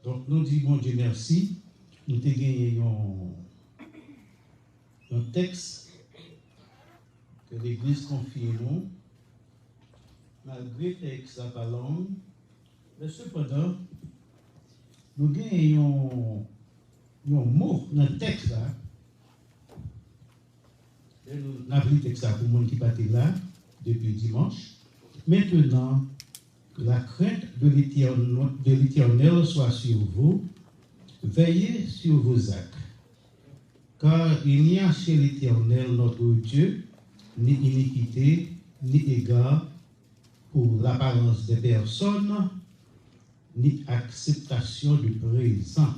Donc, nous disons, bon Dieu, merci. Nous avons gagné un texte que l'Église confie nous, malgré le texte à pas long, mais cependant, nous gagnons un mot dans le texte là. Et nous avons le texte là pour le monde qui partait là depuis dimanche. Maintenant, que la crainte de l'Éternel soit sur vous, veillez sur vos actes. Car il n'y a chez l'Éternel notre Dieu ni iniquité, ni égard pour l'apparence des personnes, ni acceptation du présent.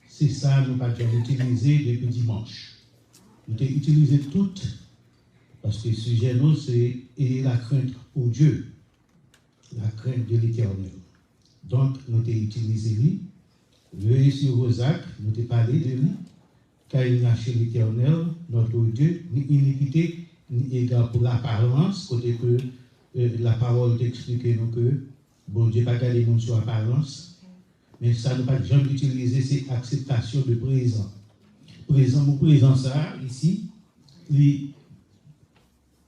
C'est ça nous avons utilisé depuis dimanche. Nous avons utilisé toutes, parce que le sujet nous, c'est la crainte pour Dieu, la crainte de l'Éternel. Donc, nous avons utilisé lui, veillez sur vos actes, nous avons parlé de lui, car il n'y a chez l'Éternel, notre Dieu, ni iniquité, ni égard pour l'apparence, côté que la parole t'explique nous que bon Dieu pas garder monde sur apparence, mais ça ne pas jamais utiliser c'est acceptation de présent. Présent ça ici,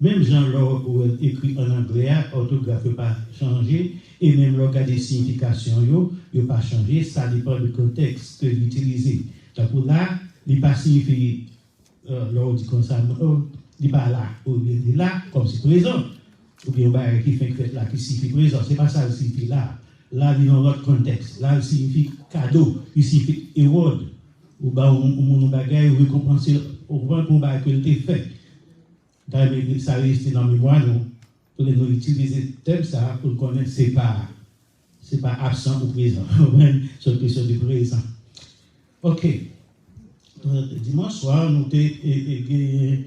même Jean-Laurent écrit en anglais, orthographe pas changé, et même le cas des significations, il n'a pas changé, ça dépend du contexte que l'utiliser. Donc là, il pas signifie, l'on dit comme ça, il pas là, ou bien il est là, comme c'est présent. Ou bien bah, qui fait là, qui signifie présent, c'est pas ça qui signifie là. Là, il est dans l'autre contexte. Là, il signifie cadeau, il signifie reward. Ou bah, on bagaille, ou récompenser, au point qu'on va que le fait. Ça reste dans la mémoire, nous. Pour nous utiliser le thème, ça, pour connaître, c'est pas absent ou présent. C'est une question de présent. Ok. Dimanche soir, nous avons plus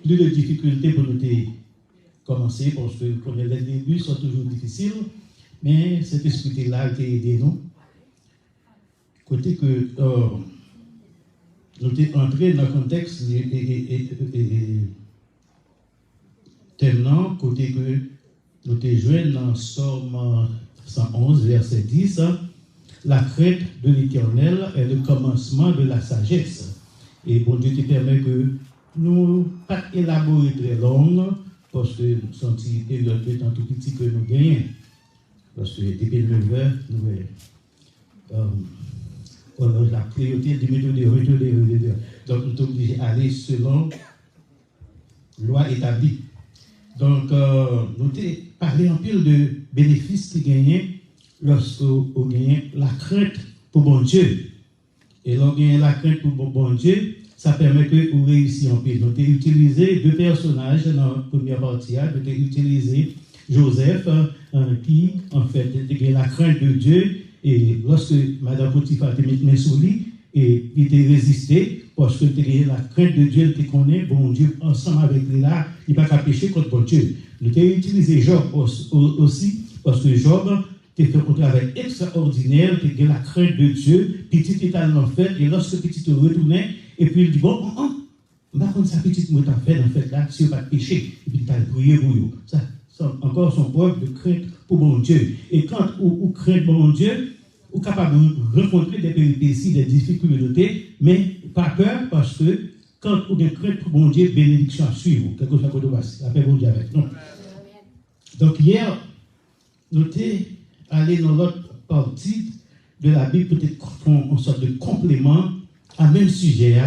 de difficultés pour nous commencer, parce que comme les débuts sont toujours difficiles, mais cet esprit-là a été aidé nous. Côté que nous sommes entrés dans le contexte terminant, côté que nous sommes joués dans Somme 111, verset 10, la crainte de l'Éternel est le commencement de la sagesse. Et bon Dieu te permet que nous ne pas élaborer très long, parce que nous sommes une période de temps tout petit que nous gagnons. Parce que depuis le 9h, on a la priorité de méthode de retour. Donc nous sommes obligés d'aller selon loi établie. Donc nous avons parlé en pile de bénéfices qui gagnent lorsque vous gagnez la crainte pour bon Dieu. Et lorsque vous gagnez la crainte pour bon Dieu, ça permet que vous réussissiez en pile. Nous avons utilisé deux personnages dans la première partie. Nous avons utilisé Joseph, qui en fait était la crainte de Dieu. Et lorsque Madame Potiphar était mis sur lui, et il était résisté, parce que il la crainte de Dieu, il connaît, bon Dieu, ensemble avec lui là, il n'a pas péché contre bon Dieu. Nous avons utilisé Job aussi, parce que Job, tu fait un travail extraordinaire, tu as la crainte de Dieu, petit était en fait, et lorsque petit te retournait, et puis il dit, bon, on va prendre sa petite mot en fait, là, si on pas de péché, et puis tu as prié pour eux. Ça, encore son preuve de crainte pour mon Dieu. Et quand on craint mon Dieu, on est capable de rencontrer des péripéties, des difficultés, mais pas peur, parce que quand on est crainte pour mon Dieu, bénédiction suit vous. Quelque chose qu'on passe. La paix bon Dieu avec nous. Donc hier, nous sommes allés dans l'autre partie de la Bible, peut-être en sorte de complément à même sujet,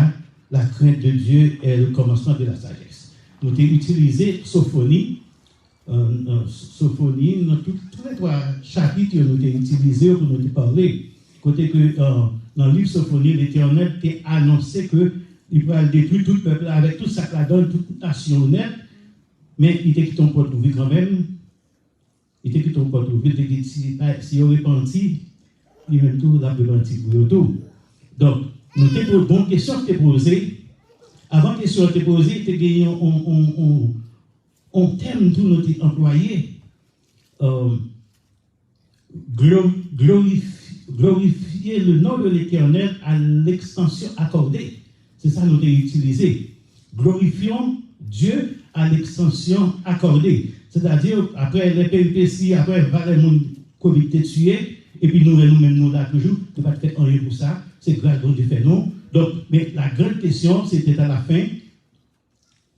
la crainte de Dieu est le commencement de la sagesse. Nous avons utilisé Sophonie. Sophonie, dans tous les trois chapitres que nous avons utilisés pour nous parler. Côté que dans le livre Sophonie, l'Éternel a annoncé qu'il va détruire tout le peuple avec tout ça que la donne, toute nation nette, mais il était quitté en porte ouverte quand même. Il était quitté en porte ouverte, il dit si il repenti, il même tout la repenti pour tout. Donc, nous avons une question qui est posée. Avant que la question soit posée, il y a on thème tout notre employé, glorifier le nom de l'Éternel à l'extension accordée. C'est ça que nous avons utilisé. Glorifions Dieu à l'extension accordée. C'est-à-dire, après les péripéties, après le monde Covid tué, et puis nous-mêmes, nous là toujours, nous ne pas faire rien pour ça, c'est grâce à Dieu fait non. Donc, mais la grande question, c'était à la fin,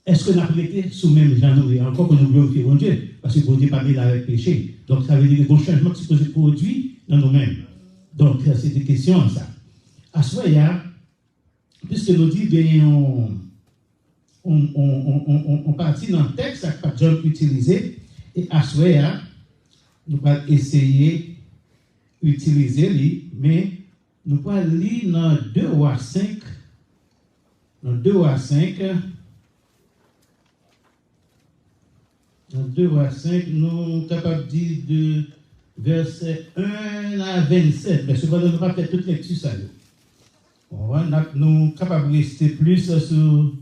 est-ce que nous avons été sous même genre encore que nous glorifions bon Dieu, parce que bon Dieu pas mis là avec péché. Donc, ça veut dire que le changement qui se pose produit dans nous-mêmes. Donc, c'est des questions ça. À ce moment-là, puisque nous disons, on partit dans le texte, ça n'a pas déjà utilisé, et à ce moment-là, nous allons essayer d'utiliser lui, mais nous allons lire dans 2 Rois 5, dans 2 Rois 5, nous sommes capables de dire de verset 1 à 27, mais cependant, nous ne pas faire toute lecture ça. Nous sommes capables de rester plus sur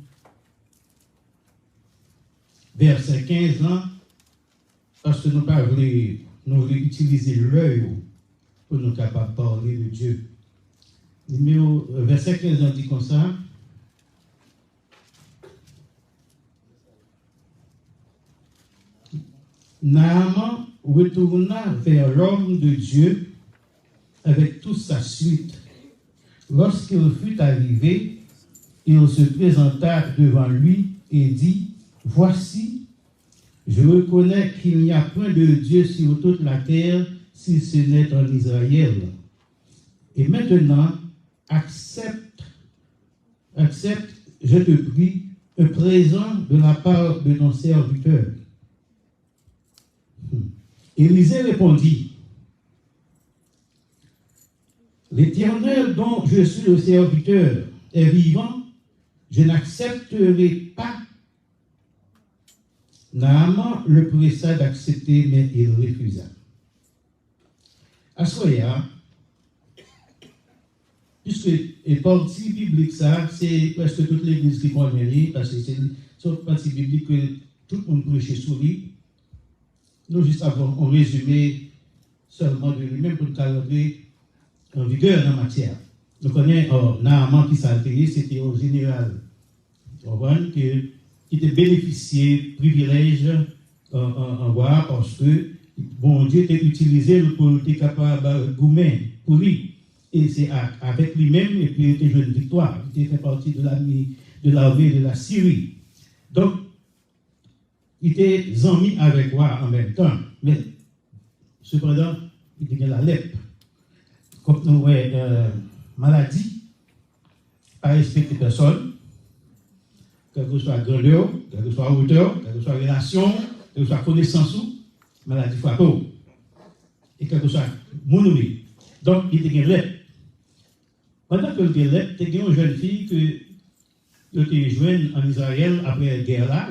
verset 15 là, parce que nous voulons utiliser l'œil pour nous capables de parler de Dieu. Verset 15 on dit comme ça. Naaman retourna vers l'homme de Dieu avec toute sa suite. Lorsqu'il fut arrivé, il se présenta devant lui et dit, « Voici, je reconnais qu'il n'y a point de Dieu sur toute la terre si ce n'est en Israël. Et maintenant, accepte, je te prie, un présent de la part de ton serviteur. » Élisée répondit, « L'Éternel dont je suis le serviteur est vivant, je n'accepterai pas. » Naaman le pressa d'accepter, mais il refusa. À ce moment-là, puisque les parties bibliques, ça, c'est presque toute l'église qui connaît, parce que c'est une partie biblique que tout le monde prêchait sur lui. Nous, juste avant, on résumé seulement de lui-même pour nous calibrer en vigueur dans la matière. Nous connaissons Naaman qui s'altérait, c'était au général. Qui était bénéficié privilège en roi parce que bon Dieu était utilisé pour être capable de goumer pour lui. Et c'est avec lui-même, et puis il était jeune victoire. Il fait partie de l'armée de la Syrie. Donc, il était ami avec roi en même temps. Mais, cependant, il était la lèpre. Comme nous voyons, maladie, pas respecter personne, quelle que soit grandeur, quelle que soit hauteur, quelle que soit relation, quelle que soit connaissance, maladie frappe. Et quel que soit mon nom. Donc, il était lèpre. Pendant que il était lèpre, il y a une jeune fille qui était jointe en Israël après la guerre là,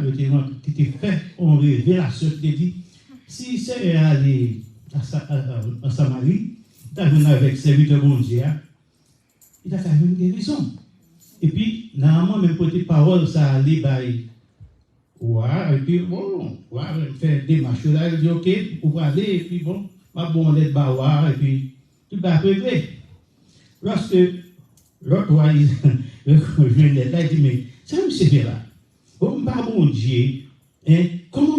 qui était fait en révélation, qui dit, si c'est aller en Samarie, il a venu avec serviteur bon Dieu, il a fait une guérison. Et puis, normalement, même pour tes paroles, ça allait by. Ouais, et puis, bon, ouais, faire des marches là, il dit, ok, pour aller, et puis bon, ma bonne lettre baroire, et puis, tout va régler. Lorsque l'autre roi, je viens d'être là, il dit, mais, ça me sert là. Bon, pas bon Dieu, hein, comment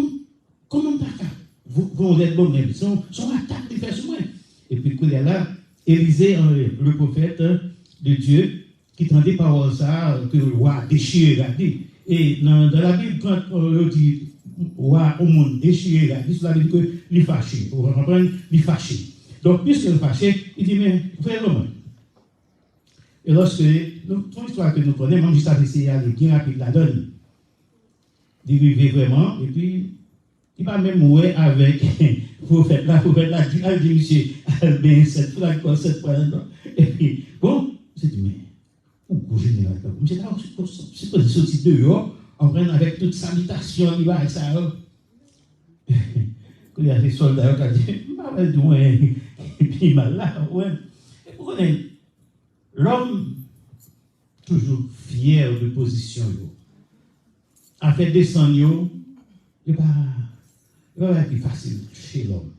t'as vous êtes bon, mais son attaque, il fait sur moi. Et puis, quand il est là, Élisée, le prophète de Dieu, qui tend des paroles ça, que le roi déchire, regardez. Et dans la Bible, quand on dit roi au monde déchire, regardez, cela veut dire que il est fâché. Vous comprenez? Il est fâché. Donc, puisqu'il est fâché, il dit, mais, frère l'homme. Et lorsque, toute l'histoire que nous connaissons, même juste à essayer d'aller bien rapide la donne, d'arriver vraiment, et puis, il va même mourir avec, vous faites là, dit, monsieur, ben, cette fois, et puis, bon, c'est dit, mais, au général, c'est pas sorti dehors, on prend avec toute salutation, il va avec ça. Quand il y a des soldats qui disent, et puis il m'a là, ouais. Et vous connaissez, l'homme, toujours fier de position, a fait descendre, il va être plus facile chez l'homme.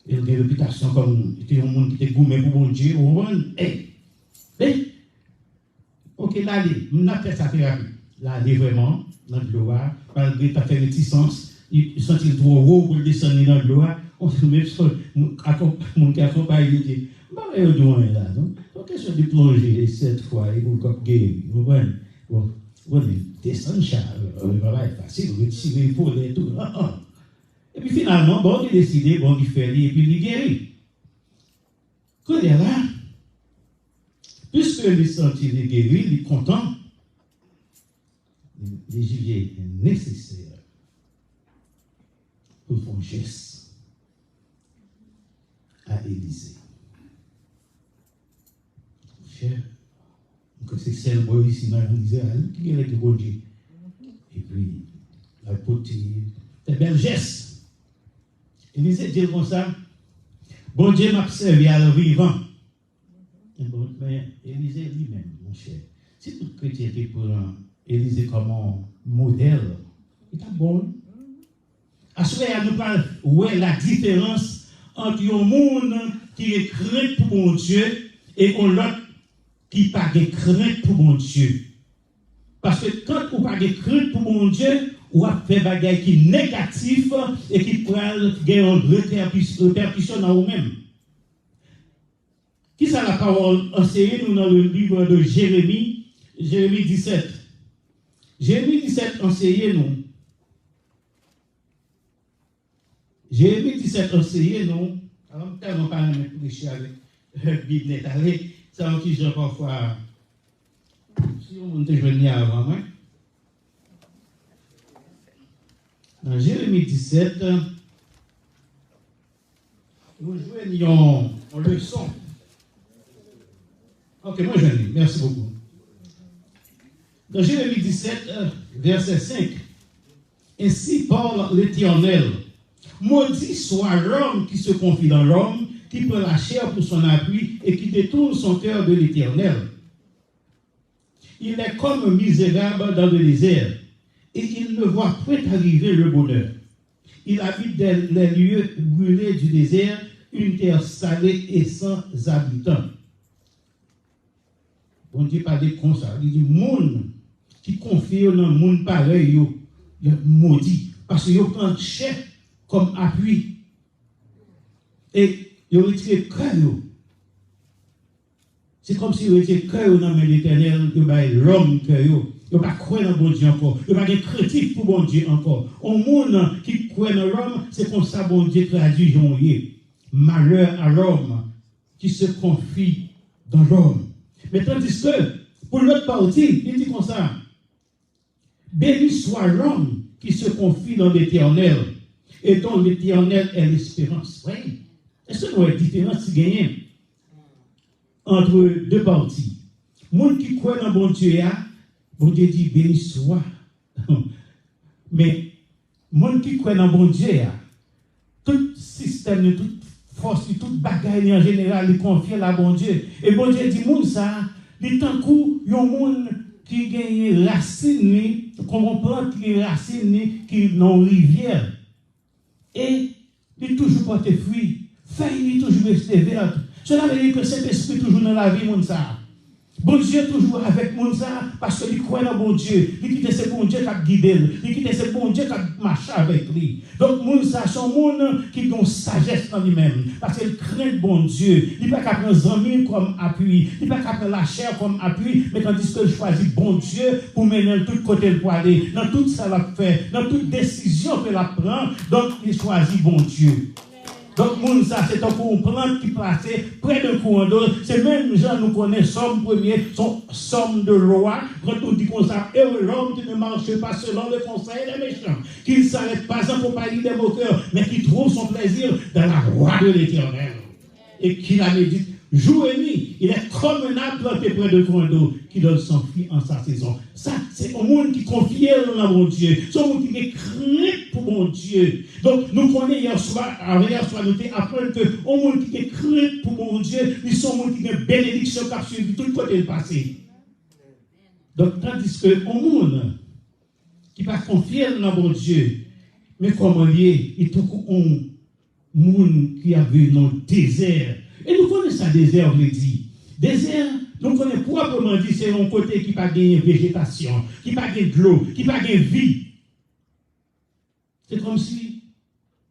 Il a une réputation comme, il était un monde qui était gourmé pour bon Dieu, ok, là, on a fait ça très rapide. Là, vraiment, dans le gloire, malgré ta fait réticence, il sentit trop haut pour descendre dans l'eau. On se met sur mon qui accompagne, il dit, bah, il y a là, non? Donc, question de plonger 7 fois, il faut qu'on guérit. Vous voyez? Bon, descendre, le travail est facile, retirer pour et tout. Et puis finalement, bon, il décide, bon, il fait, et puis il guérit. Quand il est là, puisque il sentit guéri, il est content, les gibiers est nécessaire pour faire un geste à Élisée. Cher, que c'est celle moi ici, on disait, qui est le bon Dieu. Et puis, la poterie, c'est bel geste. Élisée dit comme ça, bon Dieu m'a servi à le vivant. Mais Élisée lui-même, mon cher, si tout chrétien était pour Élisée comme un modèle, il est bon. À ce moment-là, nous parlons, ouais, la différence entre un monde qui est craint pour mon Dieu et un autre qui n'a pas de crainte pour mon Dieu. Parce que quand on n'a pas de crainte pour mon Dieu, on a fait des choses qui sont négatives et qui prennent une répercussion dans nous-mêmes. Qui ça la parole enseignée nous dans le livre de Jérémie, Jérémie 17. Jérémie 17 enseignée nous. Jérémie 17 enseignée nous. Alors, tellement pas de prêcher avec le Bible net allé. Ça en qui j'ai parfois. Si on te joignait avant, hein? Dans Jérémie 17, nous joignons en leçon. Ok, moi je lis. Merci beaucoup. Dans Jérémie 17, verset 5, ainsi parle l'Éternel. Maudit soit l'homme qui se confie dans l'homme, qui prend la chair pour son appui et qui détourne son cœur de l'Éternel. Il est comme un misérable dans le désert, et il ne voit point arriver le bonheur. Il habite les lieux brûlés du désert, une terre salée et sans habitants. On dit pas des comme ça. Il dit, monde qui confie dans le monde pareil, il est maudit. Parce qu'il prend chair comme appui. Et il retire le cœur. C'est comme s'il retire le cœur dans l'Éternel, il va l'homme cœur. Il ne va pas croire dans bon Dieu encore. Il ne va pas être critique pour bon Dieu encore. Un monde qui croit dans l'homme, c'est comme ça bon Dieu traduit. Malheur à l'homme qui se confie dans l'homme. Mais tandis que, pour l'autre partie, il dit comme ça, béni soit l'homme qui se confie dans l'Éternel, et dont l'Éternel est l'espérance. Oui. Est-ce que nous avons une différence qui gagne entre deux parties? Monde qui croit dans bon Dieu, bon Dieu dit béni soit. Mais monde qui croit dans bon Dieu, tout système, toute force, toute bagaille en général, il confie à bon Dieu. Et bon Dieu dit, moun ça, il tant coup, il y a un monde qui gagne racine, comme on plante qui racine, qui dans rivière. Et il toujours porte fruit, feuille toujours rester verte. Cela veut dire que cet esprit toujours dans la vie, moun ça. Bon Dieu toujours avec moun ça, parce qu'il croit dans bon Dieu. Il quitte ce bon Dieu qui a guidé, il quitte ce bon Dieu qui a marché avec lui. Donc moun ça, c'est un monde qui a une sagesse dans lui-même, parce qu'il craint bon Dieu. Il ne peut pas prendre Zami comme appui, il ne peut pas prendre la chair comme appui, mais tandis qu'il choisit bon Dieu pour mener de tout côté pour aller, dans tout ça l'a fait, dans toute décision qu'il prend, donc il choisit bon Dieu. Donc, moun ça, c'est un plante qui place près d'un courant d'eau. C'est même gens nous connaissons, somme premier, son somme de loi. Quand on dit comme ça, heureux l'homme qui ne marche pas selon le conseil des méchants, qui ne s'arrête pas en compagnie des moqueurs, mais qui trouve son plaisir dans la loi de l'Éternel. Et qui la médite jour et nuit. Il est comme un arbre planté près de courant d'eau qui donne son fruit en sa saison. Ça, c'est un monde qui confie dans mon Dieu. C'est un monde qui est craint pour mon Dieu. Donc, nous connaissons hier soir, nous apprenons que un monde qui est craint pour mon Dieu, ils sont un monde qui a une bénédiction qui a suivi tout le côté du passé. Donc, tandis que un monde qui va confier dans mon Dieu, mais comment il est un monde qui a vu dans le désert. Et nous connaissons ça, désert, on le dit. Désert, nous connaissons proprement dit, c'est un côté qui n'a pas de végétation, qui n'a pas de l'eau, qui n'a pas de vie. C'est comme si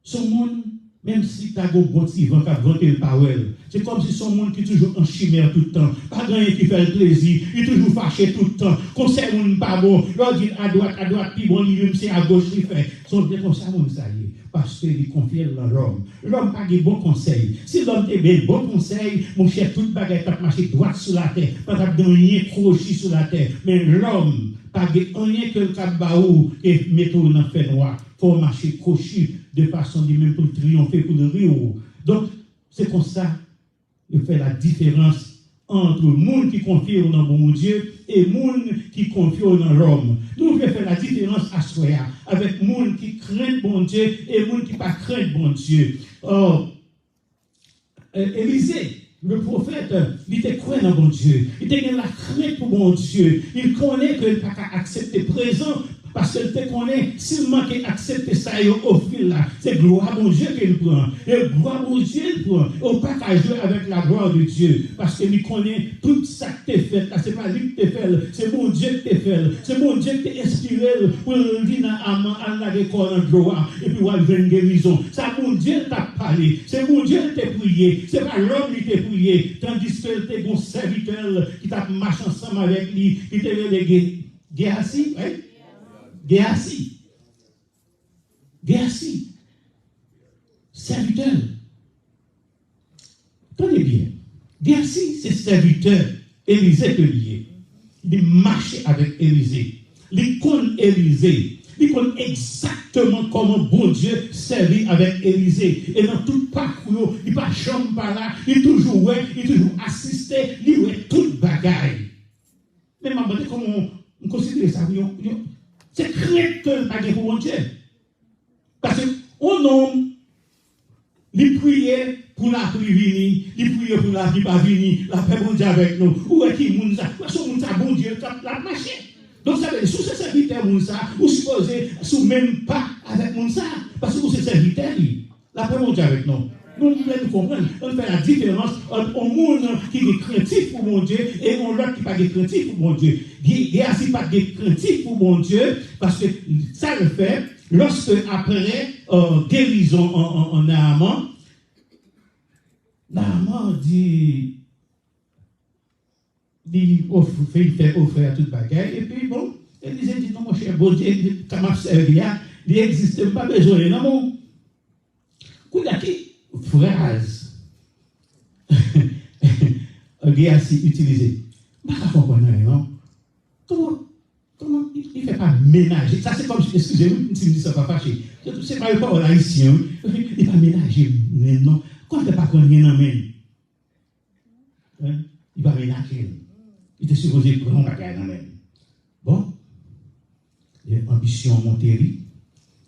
son monde, même si tu as un bon petit vent qui a vanté le parole, c'est comme si son monde qui est toujours en chimère tout le temps, pas rien qui fait le plaisir, il est toujours fâché tout le temps, conseil monde pas bon, l'autre dit à droite, puis bon, lui-même c'est à gauche, il fait. Son bien comme ça, mon ça y est, parce qu'il confie dans l'homme. L'homme n'a pas de bon conseil. Si l'homme te donne bon conseil, mon cher, toute baguette a marché droite sur la terre, pas de rien crochet sur la terre. Mais l'homme, pas de rien que le cabaou et mettre dans le fait noir. Faut marcher crochet de façon de même pour triompher, pour le rire. Donc, c'est comme ça qu'il fait la différence entre le monde qui confie dans bon Dieu et le monde qui confie dans l'homme. Nous devons faire la différence à soi avec le monde qui craint bon Dieu et le monde qui ne pas craint bon Dieu. Oh, Élisée, le prophète, il était croyant dans bon Dieu. Il était la crainte pour bon Dieu. Il connaît qu'il ne peut pas accepter présent. Parce que te connaît, s'il manque accepter ça au fil là, c'est gloire à mon Dieu qu'il prend. Et gloire à mon Dieu qu'il prend. On ne peut pas jouer avec la gloire de Dieu. Parce qu'il connaît tout ça que tu fait. Ce n'est pas lui qui t'a fait, c'est mon Dieu qui t'a fait. C'est mon Dieu qui t'a inspiré pour dire à la récolte en gloire. Et puis, on va une guérison. C'est mon Dieu qui t'a parlé. C'est mon Dieu qui t'a prié. Ce n'est pas l'homme qui t'a prié. Tandis que t'es bon serviteur qui t'a marché ensemble avec lui, qui t'a relégué. Géasi, oui? Géasi. Serviteur. Tenez bien. Géasi, c'est serviteur. Élisée que lié. Il marchait avec Élisée. Il connaît Élisée. Il connaît exactement comment bon Dieu servit avec Élisée. Et dans tout parcours, il ne passe jamais par là. Il est toujours ouais, il est toujours assisté. Il est toute bagaille. Mais je me demande comment on considère ça. C'est crainte que le bagage pour mon Dieu. Parce qu'on homme, il priait pour la pluie venir, il priait pour la pluie pas venir, la paix bon Dieu avec nous. Où est-ce qu'il y a parce que bon Dieu, la marché. Donc ça veut dire, sous ce serviteur, ou supposé, sous même pas avec mon ça, parce que vous êtes serviteur, la paix bon Dieu avec nous. Nous devons comprendre, on fait la différence entre un monde qui est craintif pour mon Dieu et un autre qui n'est pas craintif pour mon Dieu. Il n'y a pas de craintif pour mon Dieu parce que ça le fait lorsque après guérison en Naaman, Naaman dit il fait offrir à toute bagaille et puis bon, il dit non mon cher bon Dieu, quand m'a servi, il n'existe pas besoin non. Phrase Géasi utilisée. Je ne comprends pas, non? Comment il ne fait pas ménager? Ça, c'est comme, excusez-moi, si je dis ça, pas fâché. C'est pas le parole haïtien. Il ne va ménager, non. Quand il ne fait pas qu'on rien en même, il va ménager. Il était supposé prendre la gagne en même. Bon, ambition à monter,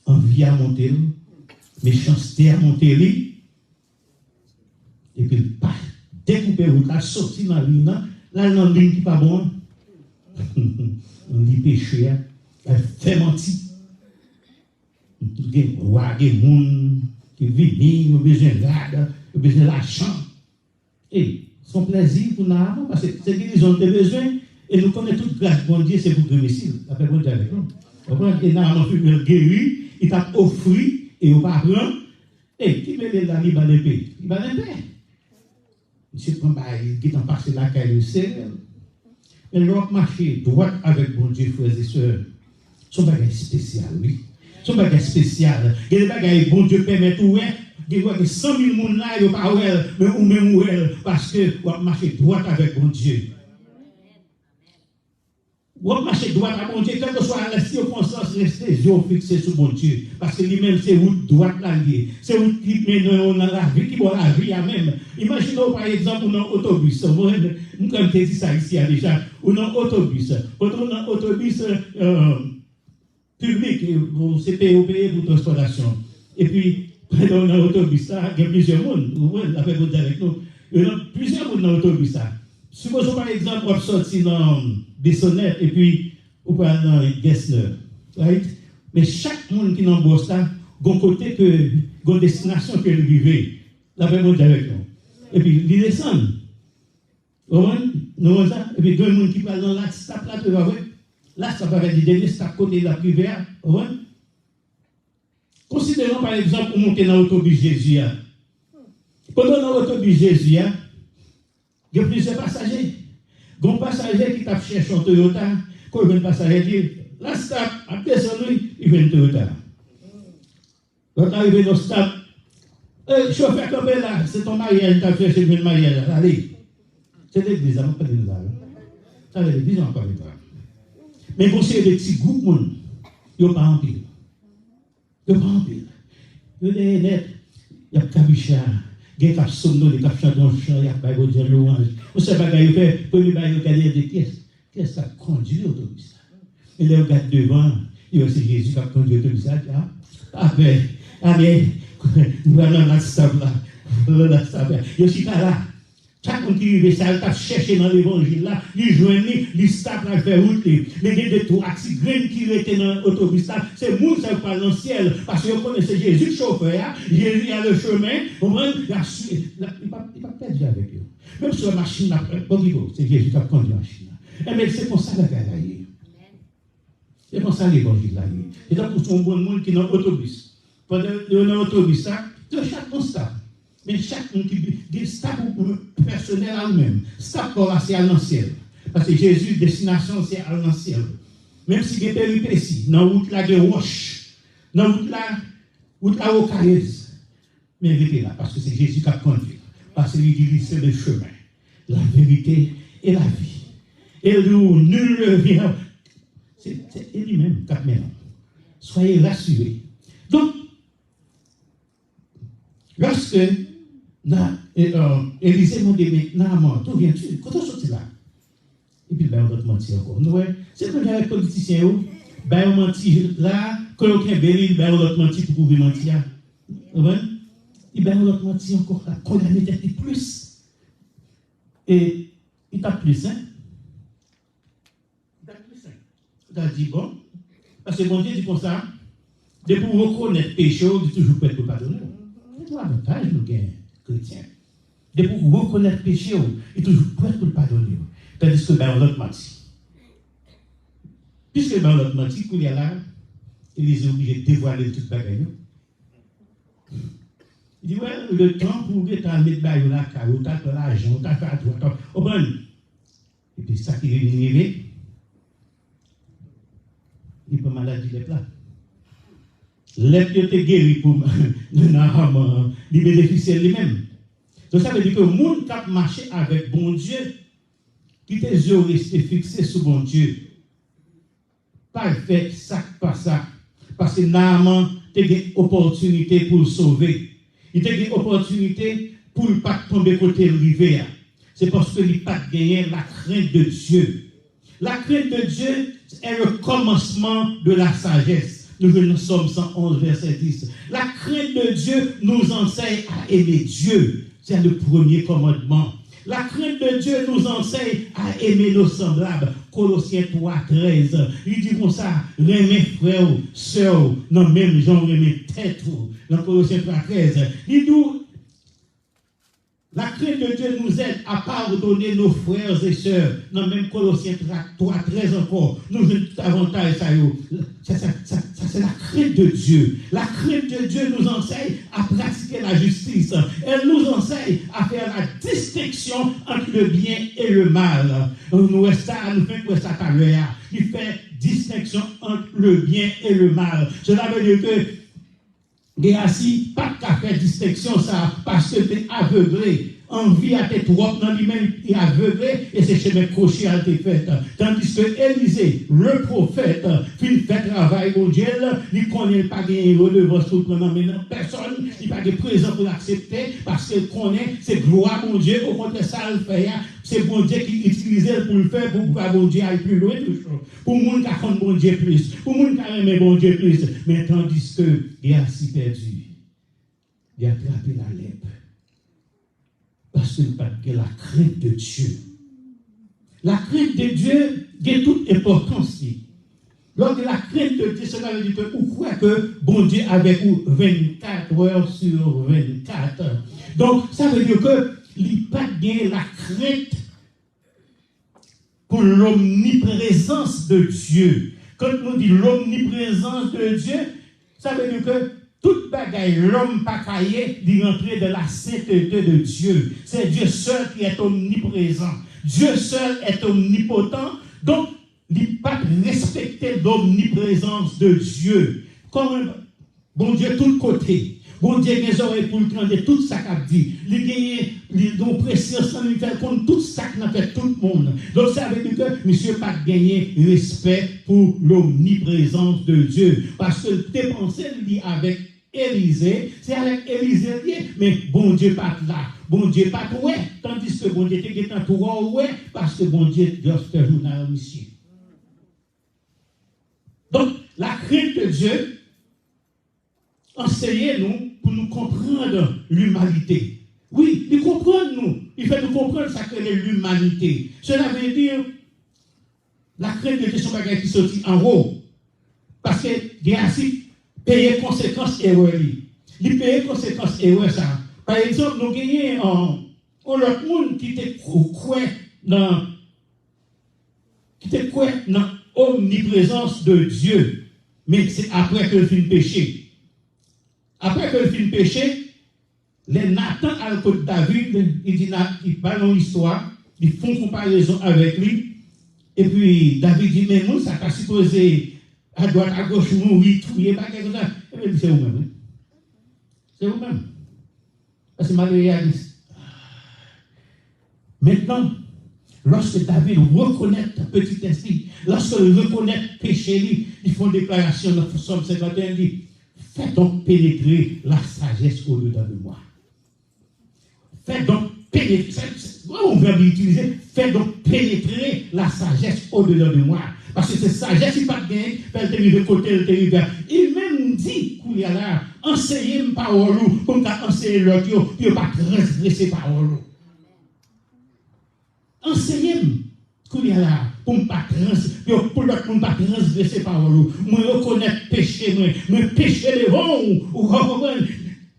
envie à monter, méchanceté à monter. Et puis, pas découper route, la sortie dans la ligne, là, dans la ligne qui n'est pas bon, on dit péché, elle fait mentir. Il y a des gens qui vivent, ils ont besoin de garde, ils ont besoin de l'argent. Et son plaisir pour nous, parce que c'est qu'ils ont des besoins, et nous connaissons toute grâce, bon Dieu, c'est pour domicile. La paix bon Dieu avec nous. Et nous avons guéri, il t'a offert, et on va prendre, et qui met la libre à l'épée? Il va l'épée. Monsieur qui t'en passe la caille, c'est mais l'autre marché droit avec bon Dieu, frères et sœurs. Son bagage spécial, oui. Son bagage spécial. Il y a des bagages, bon Dieu permet tout, il y a 100 000 personnes là, il n'y a pas mais ou même parce que on marche droit avec bon Dieu. On marche droit avec bon Dieu, quel que soit la circonstance, restez les yeux fixés sur bon Dieu. Parce que lui-même, c'est route droite là liée. C'est route qui mène dans la vie, qui va la vie à même. Imaginons par exemple, dans l'autobus. Nous, comme tu dis ça ici déjà, ou dans l'autobus. Ou dans l'autobus public, c'est payé pour transportation. Et puis, dans l'autobus, il y a plusieurs mondes. Vous voyez, la paix vous avec nous. Il y a plusieurs mondes dans l'autobus. Supposons par exemple, on sortit dans Bessonnette et puis on parle dans Gessner. Right? Mais chaque monde qui est dans Bosta, il y a un côté que, une destination que lui vivait. La paix vous avec nous. Et puis, il descend. Vous voyez? Et puis, il y a un monde qui parle dans la stap là, là, ça va être du dernier stap côté de la rivière. Vous voyez? Considérons par exemple pour monter dans l'autobus Jésus. Pendant dans l'autobus Jésus, il y a plusieurs passagers. Il y a un passager qui t'a cherché en Toyota, quand il passager dit, là, stop, après son lui, il vient de Toyota. L'autre arrive dans stop. Chauffeur campé là, c'est ton mariage, tu as cherché le mariage. Allez. C'est l'église, on ne peut pas dire ça. C'est l'église, on ne peut pas dire ça. Mais vous savez, des petits groupes, ils n'ont pas en pile. Ils n'ont pas en pile. Ils ont des net, il y a Kabicha, il y a Kapsomno, il y a Kapchandon, il y a Bago de louange. Vous savez, il y a fait, premier bail, il y a des caisses. Qu'est-ce que ça conduit l'autobus? Et là, on regarde devant, il y a aussi Jésus qui a conduit l'autobus. Après, allez, nous allons dans ce stade là. Il y a là. Chaque monde qui arrive, ça a cherché dans l'évangile là, il joignit, il stappe là, fait route. Mais il y a des tout accidents qui étaient dans l'autobus là, c'est le monde qui parle dans le ciel. Parce que vous connaissez Jésus, le chauffeur, Jésus a le chemin, il ne peut pas perdre avec eux. Même sur la machine, c'est Jésus qui a conduit la machine. Mais c'est pour ça que la guerre. C'est pour ça que l'évangile là. C'est donc pour son bon monde qui est dans l'autobus. Pendant dans l'autobus, chaque monde stappe. Mais chaque monde qui stappe personnel à lui-même, stappe pour c'est à l'ancien. Parce que Jésus, destination, c'est à l'ancien. Même si il y a des péripéties, dans la route là de roche, dans la route là rocailleuse, mais restez là, parce que c'est Jésus qui a conduit. Parce qu'il dit c'est le chemin, la vérité et la vie. Et nous, nul ne vient. C'est lui-même qui a maintenant. Soyez rassurés. Donc, lorsque Élisée m'a dit, mais non, d'où viens-tu? Quand on sortit là? Et puis, on va te mentir encore. C'est comme avec les politiciens, on mentit là, quand on a béni, on va te mentir pour pouvoir mentir. On va te mentir encore là, condamner d'être plus. Et il t'a plus, hein? Il t'a plus, hein? Il t'a dit, bon, parce que mon Dieu dit comme ça, de pour reconnaître le péché, il est toujours prêt pour pardonner. C'est l'avantage, nous, chrétiens. De pour reconnaître le péché, il est toujours prêt pour pardonner. Tandis que dans l'autre menti. Puisque dans l'autre menti, il y a là, Élisée est obligé de dévoiler toute bagaille. Il dit, ouais, le temps pour que tu as mis de bail là, tu as fait l'argent, tu as fait tout. Et puis ça qui est arrivé, il peut maladie les plats. L'être qui était guéri pour il bénéficier lui-même. Donc ça veut dire que le monde qui a marché avec bon Dieu, qui tes yeux restés fixés sur bon Dieu, pas fait ça par ça. Parce que Naaman a une opportunité pour le sauver. Il a une opportunité pour ne pas tomber côté rivier. C'est parce qu'il n'a pas gagné la crainte de Dieu. La crainte de Dieu est le commencement de la sagesse. Nous venons Somme 111, verset 10. La crainte de Dieu nous enseigne à aimer Dieu. C'est le premier commandement. La crainte de Dieu nous enseigne à aimer nos semblables. Colossiens 3, 13. Il dit comme ça, aimer frères, sœurs, non même genre aimer tête. Dans Colossiens 3, 13. Il dit, la crainte de Dieu nous aide à pardonner nos frères et sœurs. Dans même Colossiens 3, 13 encore. Nous avons tout avantage, ça c'est la crainte de Dieu. La crainte de Dieu nous enseigne à pratiquer la justice. Elle nous enseigne à faire la distinction entre le bien et le mal. Nous fait ça tout à l'heure. Il fait distinction entre le bien et le mal. Cela veut dire que Géasi, pas qu'à faire distinction ça, parce que tu es aveuglé. Envie à tes trop dans lui-même, il est aveuglé et c'est chemin crochet à tes fêtes. Tandis que Élisée, le prophète, fait travail au Dieu, il ne connaît pas de redevance pour prendre personne, il n'a pas de présent pour l'accepter, parce qu'il connaît, c'est gloire mon Dieu, au contraire, ça le fait, c'est bon Dieu qui utilise pour le faire, pour que bon Dieu aille plus loin, pour le monde qui a fait bon Dieu plus, pour le monde qui a aimé bon Dieu plus. Mais tandis que il a si perdu, il a attrapé la lèpre. Parce que la crainte de Dieu. La crainte de Dieu a toute importance. Lors de la crainte de Dieu, cela veut dire que vous croyez que bon Dieu avec vous 24 heures sur 24. Donc, ça veut dire que il n'y a pas de la crainte pour l'omniprésence de Dieu. Quand on dit l'omniprésence de Dieu, ça veut dire que toute bagaille, l'homme pas caillé, d'y rentrer de la sainteté de Dieu. C'est Dieu seul qui est omniprésent. Dieu seul est omnipotent. Donc, il ne pas respecter l'omniprésence de Dieu. Comme bon Dieu, tout côté. Bon Dieu, les oreilles pour entendre tout ça qu'a dit. Il gagne une préscience, il fait contre tout ça qui a fait tout le monde. Donc, ça veut dire que monsieur n'a pas gagné respect pour l'omniprésence de Dieu. Parce que tes pensées liées avec Élisée, c'est avec Élisée lié, mais bon Dieu pas là. Bon Dieu pas tout, tandis que bon Dieu était en tout, parce que bon Dieu doit faire journal monsieur. Donc, la crainte de Dieu, enseignez-nous pour nous comprendre l'humanité. Oui, il comprend nous. Il fait nous comprendre ça que l'humanité. Cela veut dire, la crainte de Dieu, c'est un bagage qui sortit en haut. Parce que, il y a ainsi, payer conséquences erreur. Il paye conséquences erreur ça. Par exemple, nous gagnons l'autre monde qui te croit dans omniprésence de Dieu. Mais c'est après que le film péché. Après que le film péché, les Nathan à la côte David, il parle une histoire, ils font comparaison avec lui. Et puis David dit, mais nous, ça t'a supposé à droite, à gauche, mourir, trouver, pas quelque chose. Et bien, c'est vous-même. C'est vous-même. Parce que c'est réaliste. Maintenant, lorsque David reconnaît petit esprit, lorsqu'il reconnaît péché, ils font déclaration dans le Psaume 51, il dit, fais donc pénétrer la sagesse au-dedans de moi. Fais donc pénétrer, on va l'utiliser, fais donc pénétrer la sagesse au-dedans de moi. Parce que c'est sagesse qui pas bien, elle te de côté, elle te rive. Il même dit qu'il y a là, enseignez une parole, comme tu as enseigné l'autre, puis pas transgresser parole. Enseignez-moi qu'il y a là, pour ne pas transgresser parole. Moi, reconnaître péché, moi, péché devant, ou reconnaître.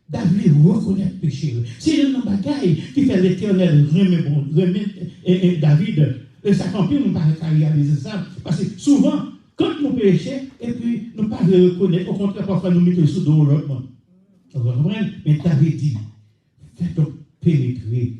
David reconnaît péché. C'est une bagaille qui fait l'Éternel remet David. Ça compris, nous ne pouvons pas réaliser ça. Parce que souvent, quand nous péchons, et puis nous ne pouvons pas reconnaître, au contraire, parfois nous mettons sous dos l'autre. Vous comprenez? Mais David dit, faites donc pénétrer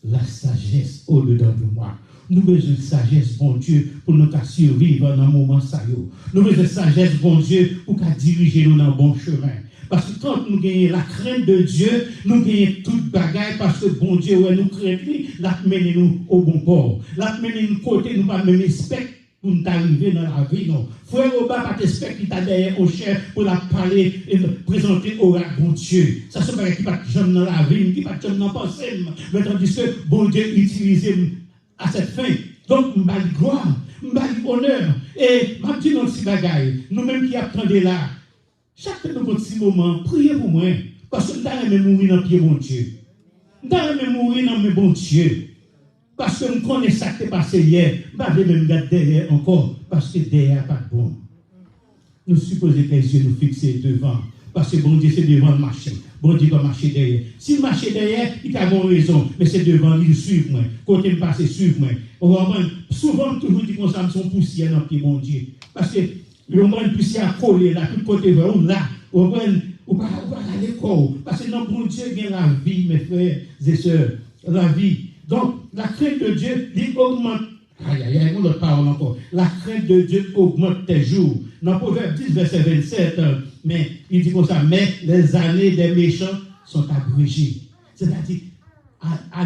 la sagesse au-dedans de moi. Nous avons besoin de sagesse, bon Dieu, pour nous survivre dans un moment sérieux. Nous avons besoin de sagesse, bon Dieu, pour diriger nous dans le bon chemin. Parce que quand nous gagnons la crainte de Dieu, nous gagnons toute bagaille parce que bon Dieu, ouais, nous craignons, l'a mené nous au bon port. L'a mené nous côté, nous pas même respect pour nous arriver dans la vie. Non. Frère Oba, pas respect qui t'a derrière au cher pour la parler et présenter au bon Dieu. Ça, c'est pas qui pas jamais dans la vie, qui pas jamais dans la pensée. Mais tandis que bon Dieu utilise à cette fin. Donc, nous avons gloire, nous avons honneur. Et je dis dans ces bagailles, nous-mêmes qui attendons là, chaque petit moment, priez pour moi. Parce que nous allons mourir dans le pied de mon Dieu. Nous allons mourir dans le bon Dieu. Parce que nous connaissons ce qui est passé hier. Nous allons même regarder derrière encore. Parce que derrière, pas de bon. Nous supposons que les yeux nous fixent devant. Parce que bon Dieu, c'est devant le marché. Bon Dieu va marcher derrière. Si le marché derrière, il a bonne raison. Mais c'est devant, il suit moi. Côté me passe, suivre moi. Souvent, toujours dit qu'on s'en poussière dans le pied de mon Dieu. Parce que le monde puisse à coller là, tout côté vers où là, on va à l'école. Parce que dans bon Dieu, il y a la vie, mes frères et sœurs, la vie. Donc, la crainte de Dieu, il augmente. Aïe, on ne parle encore. La crainte de Dieu augmente tes jours. Dans Proverbe 10, verset 27, mais il dit comme ça, mais les années des méchants sont abrégées. C'est-à-dire,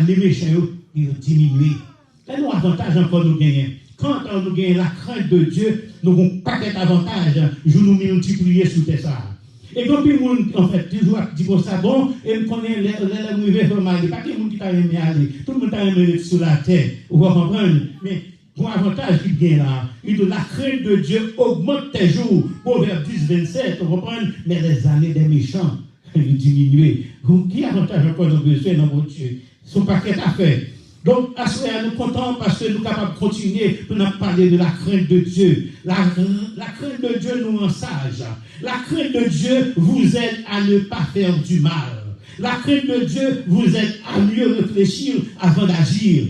les méchants, ils diminuent. Quel est l'avantage encore nous gagner? Quand nous gagnons la crainte de Dieu, nous avons pas d'avantage. Je nous multiplier sur tes ça. Et donc, le monde, en fait, toujours dit comme ça, bon, et nous connaissons les mauvais mal. Pas que le monde qui t'a aimé aller. Tout le monde t'a aimé sur la terre. Vous comprenez? Mais, bon avantage qu'il gagne là, il dit la crainte de Dieu augmente tes jours. Proverbe 10, 27, vous comprenez? Mais les années des méchants, ils diminuent. Qui avantage encore nous besoin dans votre Dieu? Son paquet à faire. Donc, à ce moment-là, nous sommes contents parce que nous sommes capables de continuer pour nous parler de la crainte de Dieu. La crainte de Dieu nous rend sages. La crainte de Dieu vous aide à ne pas faire du mal. La crainte de Dieu vous aide à mieux réfléchir avant d'agir.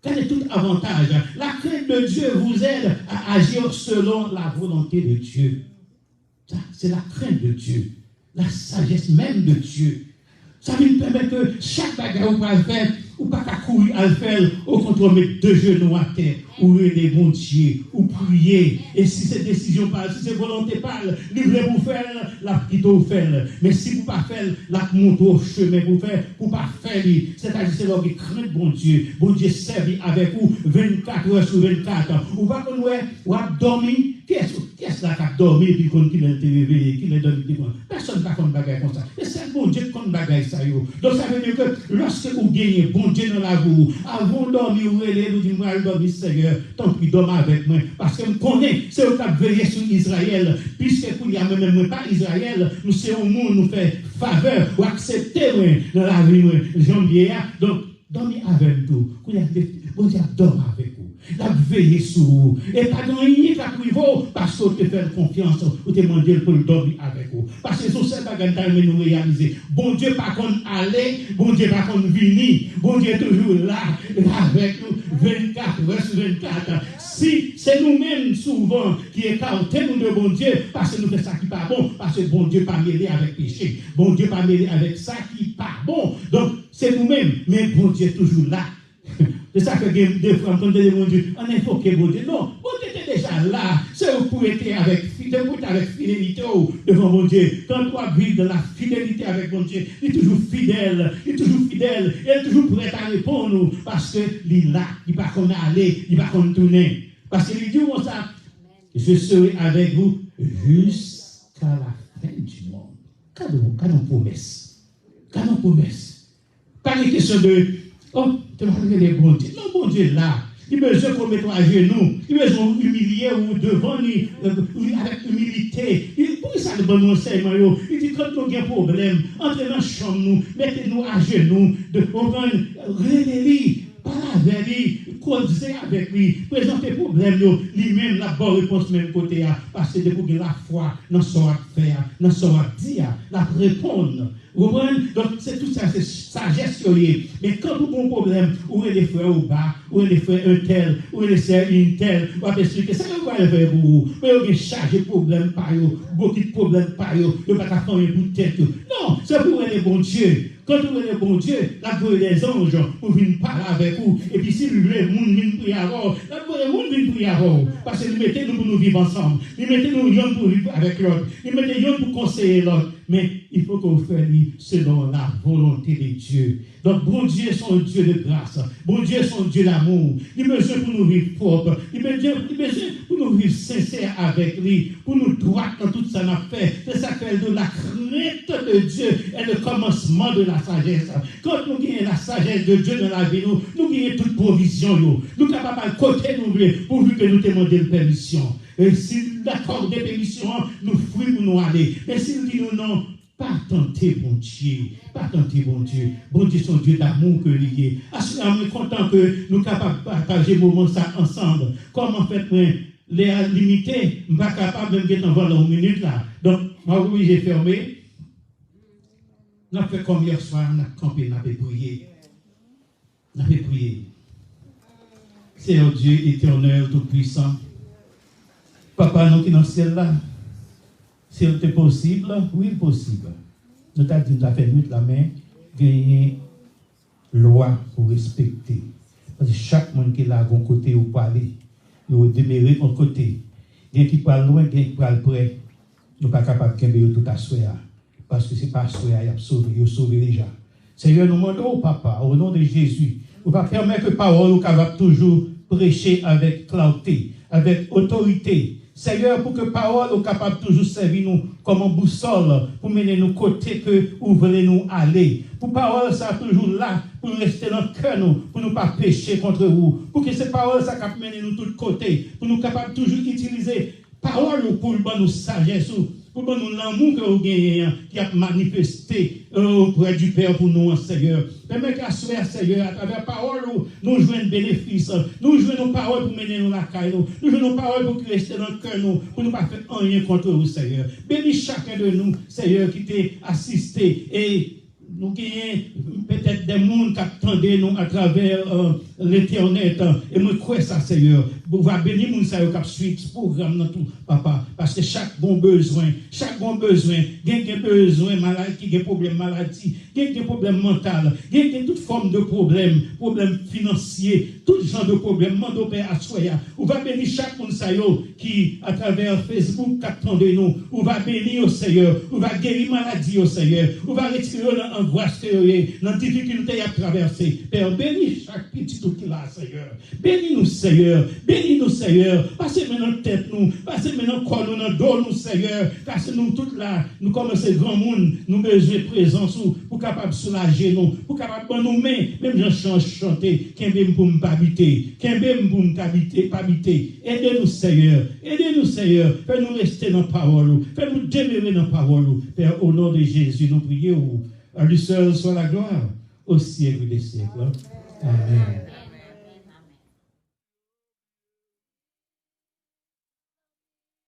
Quel est tout avantage? La crainte de Dieu vous aide à agir selon la volonté de Dieu. Ça, c'est la crainte de Dieu. la sagesse même de Dieu. Ça veut permettre que chaque bagarre ou pas le faire, ou pas qu'à courir à le faire, au contraire, mettre deux genoux à terre, ou les bons dieux, ou prier. Et si c'est décision parle, si c'est volonté parle, livrez vous faire, la plutôt faire. Mais si vous pas faire, la monte au chemin pour faire, pour pas faire, c'est-à-dire c'est là qui craint bon Dieu servi avec vous 24 heures sur 24. Ou pas qu'on ou a dormi. Qui est-ce qui a dormi et puis qui a été réveillé, qui a dormi? Personne ne va faire bagaille comme ça. Et c'est bon Dieu qui a bagaille ça. Donc ça veut dire que lorsque vous gagnez bon Dieu dans la vie, avant de dormir, vous allez vous dire, moi je dormir Seigneur, tant pis dormez avec moi. Parce que je connais, c'est au cap veiller sur Israël, puisque il y a même pas Israël, nous sommes au monde, nous fait faveur, ou accepter dans la vie, janvier. Donc, dormir avec vous. Bon Dieu dorme avec vous. La veiller sur vous. Et pas dans rien qu'à privo, parce que vous te faites confiance, vous te demandez pour dormir avec vous. Parce que c'est ça que nous réaliser. Bon Dieu, par contre, aller, bon Dieu, par contre, venir. Bon Dieu est toujours là, avec nous, 24 heures sur 24. Si c'est nous-mêmes souvent qui écartons de bon Dieu, parce que nous faisons ça qui n'est pas bon, parce que bon Dieu pas mêlé avec péché. Bon Dieu pas mêlé avec ça qui n'est pas bon. Donc, c'est nous-mêmes, mais bon Dieu est toujours là. C'est ça que des fois, quand on dit bon Dieu, on invoque bon Dieu. Non, bon Dieu était déjà là. C'est pour être avec fidélité devant mon Dieu. Quand toi vis dans la fidélité avec mon Dieu, il est toujours fidèle. Il est toujours fidèle. Il est toujours prêt à répondre. Parce qu'il est là. Il ne va pas aller. Il ne va pas tourner. Parce qu'il dit comme ça, je serai avec vous jusqu'à la fin du monde. Cadeau promesse. Cadeau promesse. Pas une question de oh, tu vas regarder bon Dieu. Non, bon Dieu là. Il besoin qu'on mette à genoux. Il besoin humilier ou devant lui avec humilité. Pourquoi ça le bon enseignement? Il dit quand nous avons un problème, entrez dans la chambre, nous, mettez-nous à genoux, réveillez-lui, parlez avec lui, causez avec lui, présentez le problème, lui-même la bonne réponse même côté, parce que pour la foi, dans son faire, dans son dire, la répondre. Vous comprenez? Donc, c'est tout ça, c'est sagesse qui est. Mais quand vous avez un problème, où est les frères au bas, où est les frères un tel, où est les sœurs une telle, on va expliquer, ça ne va pas faire pour vous. Mais vous avez chargé de problèmes par eux, beaucoup de problèmes par eux, vous n'avez pas faire un bout de tête. Non, c'est pour les bons dieux. Quand vous avez bon Dieu, la voix des anges pour venir parler avec vous. Et puis si le monde vient prier avant, la voix des monde vient prier avant. Parce que nous mettez nous pour nous vivre ensemble. Nous mettez nous yon pour vivre avec l'autre. Nous mettez yon pour conseiller l'autre. Mais il faut que vous fassiez selon la volonté de Dieu. Donc, bon Dieu est son Dieu de grâce. Bon Dieu est son Dieu d'amour. Il a besoin pour nous vivre propre. Il a besoin pour nous vivre sincères avec lui. Pour nous droits dans tout ça qu'on fait. C'est ça qu'elle de la crainte de Dieu est le commencement de la sagesse. Quand nous gagnons la sagesse de Dieu dans la vie, nous gagnons toute provision. Nous sommes capables de côté nous pourvu que nous demandons une permission. Et si nous accordons des permissions, nous fouillons pour nous aller. Mais si nous disons non, pas tenter bon Dieu, pas tenter bon Dieu. Bon Dieu, son Dieu d'amour que lié. Assurément, je suis content que nous sommes capables de partager moment ça ensemble. Comme en fait, les limités, je ne suis pas capable de me mettre en volant une minute là. Donc, moi, oui, j'ai fermé. On a fait comme hier soir, on a campé, on a prié. On a prié. C'est un Dieu éternel, tout-puissant. Papa, nous qui dans le ciel là, si c'est possible, oui, possible. Nous avons dit, nous avons fait nuit la main, gagner loi pour respecter. Parce que chaque monde qui est là, à un côté ou parler, il va demeurer à un côté. Il y a qui parle loin, il y a qui parle près. Nous ne sommes pas capables de gagner tout à soi. Parce que ce n'est pas soi, il a sauvé, il a sauvé déjà. Seigneur, nous demandons, papa, au nom de Jésus, nous ne pas permettre que parole nous capable toujours prêcher avec clarté, avec autorité. Seigneur, pour que parole soit capable de toujours servir nous comme un boussole, pour mener nous côté que vous voulez nous aller. Pour parole, ça toujours là, pour rester dans le cœur, nous, pour ne pas pécher contre vous. Pour que ces paroles, ça capable mener nous de tous côtés, pour nous capable toujours utiliser parole pour nous sagesse, pour nous l'amour que vous gagnez, qui a manifesté auprès du Père pour nous, Seigneur. Permets qu'à ce Seigneur, à travers la parole, nous jouons bénéfice, nous jouons nos paroles pour mener nous la caille, nous jouons nos paroles pour rester dans le cœur, pour ne pas faire rien contre vous, Seigneur. Bénis chacun de nous, Seigneur, qui t'a assisté et nous gagnons peut-être des mondes qui attendent nous à travers l'Internet. Et moi, crois ça, Seigneur. Vous va bénir mon Seigneur qui suit ce programme dans tout, papa. Parce que chaque bon besoin, il y a besoin maladie, qui a problème maladie, qui a problème mental, qui a toute forme de problème financier, tout genre de problème, mon Père à soya. Vous va bénir chaque monde qui, à travers Facebook, qui attendent nous. Vous va bénir au Seigneur. Vous va guérir maladie au Seigneur. Vous va retirer l'angoisse que vous avez, dans la difficulté à traverser. Père, bénis chaque petit tout qui l'a, Seigneur. Bénis-nous, Seigneur. Bénis-nous, Seigneur. Passez maintenant tête nous. Passez maintenant corps nous, dans dos nous, Seigneur. Parce que nous, toutes là, nous commençons grand monde, nous besoin de présence pour capable soulager nous, pour capable nous mains, même j'en chanter, qu'un pour me habiter, qu'un pour me habiter. Aidez-nous, Seigneur. Aidez-nous, Seigneur. Fais-nous rester dans la parole. Fais-nous demeurer dans la parole. Père, au nom de Jésus, nous prions. À lui seul soit la gloire au siècle des siècles. Amen.